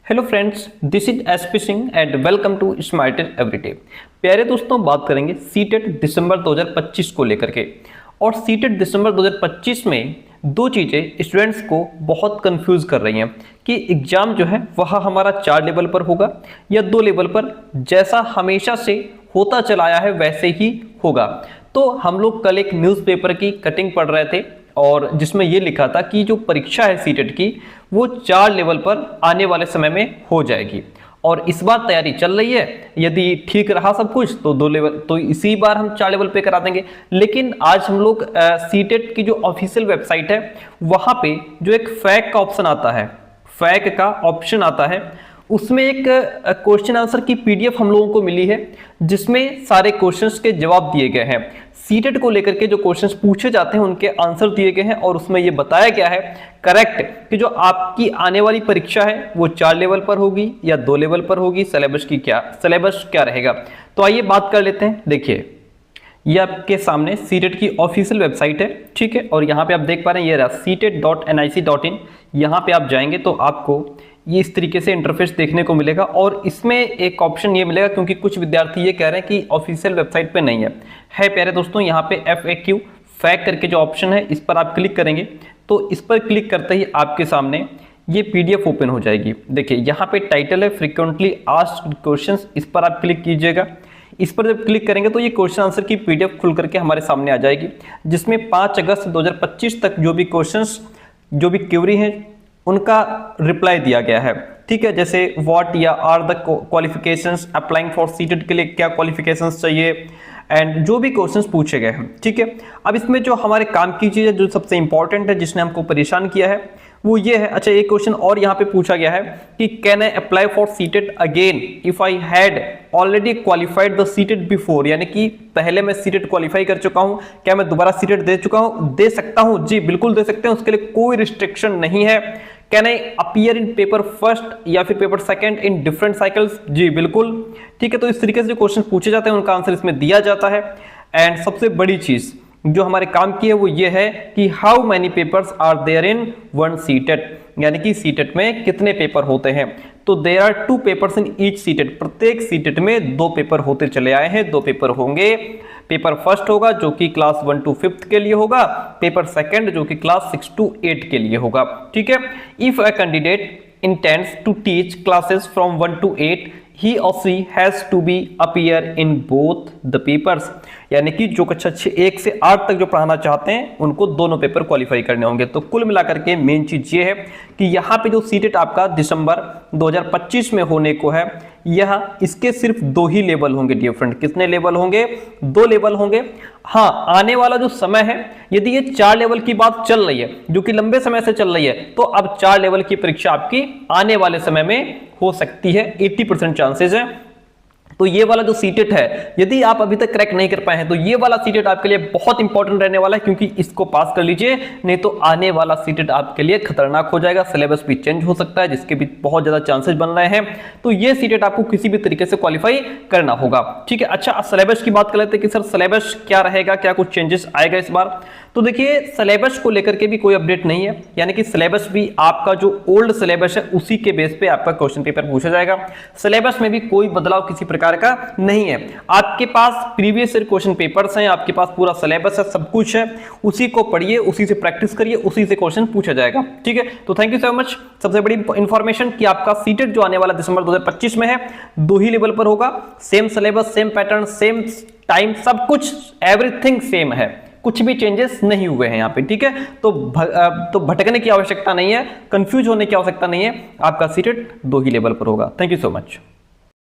Hello friends, this is SP Singh and welcome to smarter everyday. प्यारे दोस्तों, बात करेंगे सीटेट दिसंबर 2025 को लेकर के। और सीटेट दिसंबर 2025 में दो चीज़ें स्टूडेंट्स को बहुत कंफ्यूज कर रही हैं कि एग्ज़ाम जो है वह हमारा 4 लेवल पर होगा या 2 लेवल पर, जैसा हमेशा से होता चला आया है वैसे ही होगा। तो हम लोग कल एक न्यूज़पेपर की कटिंग पढ़ रहे थे और जिसमें ये लिखा था कि जो परीक्षा है सीटेट की वो 4 लेवल पर आने वाले समय में हो जाएगी और इस बार तैयारी चल रही है। यदि ठीक रहा सब कुछ तो 2 लेवल, तो इसी बार हम 4 लेवल पे करा देंगे। लेकिन आज हम लोग सीटेट की जो ऑफिशियल वेबसाइट है वहां पे जो एक फैक का ऑप्शन आता है, फैक का ऑप्शन आता है, उसमें एक क्वेश्चन आंसर की पीडीएफ हम लोगों को मिली है जिसमें सारे क्वेश्चंस के जवाब दिए गए हैं। सीटेट को लेकर के जो क्वेश्चंस पूछे जाते हैं उनके आंसर दिए गए हैं और उसमें ये बताया गया है करेक्ट कि जो आपकी आने वाली परीक्षा है वो 4 लेवल पर होगी या 2 लेवल पर होगी, सिलेबस क्या रहेगा। तो आइए बात कर लेते हैं। देखिए, ये आपके सामने सीटेट की ऑफिशियल वेबसाइट है, ठीक है। और यहाँ पे आप देख पा रहे हैं ये रहा setet.nic.in। यहाँ पे आप जाएंगे तो आपको ये इस तरीके से इंटरफेस देखने को मिलेगा और इसमें एक ऑप्शन ये मिलेगा क्योंकि कुछ विद्यार्थी ये कह रहे हैं कि ऑफिशियल वेबसाइट पे नहीं है प्यारे दोस्तों। यहाँ पे FAQ फैक्ट करके जो ऑप्शन है इस पर आप क्लिक करेंगे तो इस पर क्लिक करते ही आपके सामने ये PDF ओपन हो जाएगी। देखिए, यहाँ पे टाइटल है फ्रीक्वेंटली आस्क्ड क्वेश्चंस, इस पर आप क्लिक कीजिएगा। इस पर जब क्लिक करेंगे तो ये क्वेश्चन आंसर की PDF खुल करके हमारे सामने आ जाएगी जिसमें 5 अगस्त 2025 तक जो भी क्वेश्चंस, जो भी क्वेरी हैं उनका रिप्लाई दिया गया है, ठीक है। जैसे व्हाट या are the qualifications applying for CTET के लिए क्या क्वालिफिकेशंस चाहिए एंड जो भी क्वेश्चंस पूछे गए हैं, ठीक है। अब इसमें जो हमारे काम की चीज़ है, जो सबसे इंपॉर्टेंट है, जिसने हमको परेशान किया है वो ये है। अच्छा, एक क्वेश्चन और यहाँ पे पूछा गया है कि can I apply for CTET again if I had already qualified the CTET before, यानी कि पहले मैं सीटेट क्वालिफाई कर चुका हूँ, क्या मैं दोबारा सीटेट दे सकता हूँ? जी बिल्कुल दे सकते हैं, उसके लिए कोई रिस्ट्रिक्शन नहीं है। Can I appear in paper first या फिर paper second in different cycles? जी बिल्कुल, ठीक है। तो इस तरीके से जो क्वेश्चन पूछे जाते हैं उनका आंसर इसमें दिया जाता है। एंड सबसे बड़ी चीज जो हमारे काम की है वो ये है कि how many papers are there in one CTET, यानी कि सीटेट में कितने पेपर होते हैं। तो there are 2 papers in each CTET, प्रत्येक सीटेट में 2 पेपर होते चले आए हैं। 2 पेपर होंगे। पेपर फर्स्ट होगा जो कि क्लास 1 to 5th के लिए होगा, पेपर सेकंड जो कि क्लास 6 to 8 के लिए होगा, ठीक है। If a candidate intends to teach classes from 1 to 8 he or she has to be appear in both the papers, यानी कि जो कक्षा 1 से 8 तक जो पढ़ाना चाहते हैं उनको दोनों पेपर क्वालिफाई करने होंगे। तो कुल मिलाकर के मेन चीज ये है कि यहाँ पे जो सीटेट आपका दिसंबर 2025 में होने को है, यह इसके सिर्फ 2 ही लेवल होंगे डियर फ्रेंड। कितने लेवल होंगे? 2 लेवल होंगे। हाँ, आने वाला जो समय है, यदि ये 4 लेवल की बात चल रही है जो कि लंबे समय से चल रही है, तो अब 4 लेवल की परीक्षा आपकी आने वाले समय में हो सकती है, 80% चांसेस है। तो ये वाला जो सीटेट है, यदि आप अभी तक क्रैक नहीं कर पाए हैं तो ये वाला सीटेट आपके लिए बहुत इंपॉर्टेंट रहने वाला है, क्योंकि इसको पास कर लीजिए, नहीं तो आने वाला सीटेट आपके लिए खतरनाक हो जाएगा। सिलेबस भी चेंज हो सकता है जिसके भी बहुत ज्यादा चांसेस बन रहे हैं। तो ये सीटेट आपको किसी भी तरीके से क्वालिफाई करना होगा, ठीक है। अच्छा, सिलेबस की बात कर लेते हैं कि सर सिलेबस क्या रहेगा, क्या कुछ चेंजेस आएगा इस बार। तो देखिए, सिलेबस को लेकर के भी कोई अपडेट नहीं है, यानी कि सिलेबस भी आपका जो ओल्ड सिलेबस है उसी के बेस पे आपका क्वेश्चन पेपर पूछा जाएगा। सिलेबस में भी कोई बदलाव किसी प्रकार का नहीं है। आपके पास प्रीवियस ईयर क्वेश्चन पेपर्स हैं, आपके पास पूरा सिलेबस है, सब कुछ है, उसी को पढ़िए, उसी से प्रैक्टिस करिए, उसी से क्वेश्चन पूछा जाएगा, ठीक है। तो थैंक यू सो मच। सबसे बड़ी इंफॉर्मेशन कि आपका सीटेट जो आने वाला दिसंबर 2025 में है 2 ही लेवल पर होगा। Same syllabus, same pattern, same time, सब कुछ एवरीथिंग सेम है, कुछ भी चेंजेस नहीं हुए हैं यहाँ पे, ठीक है। तो भटकने की आवश्यकता नहीं है, कंफ्यूज होने की आवश्यकता नहीं है, आपका सीटेट 2 ही लेवल पर होगा। Thank you so much.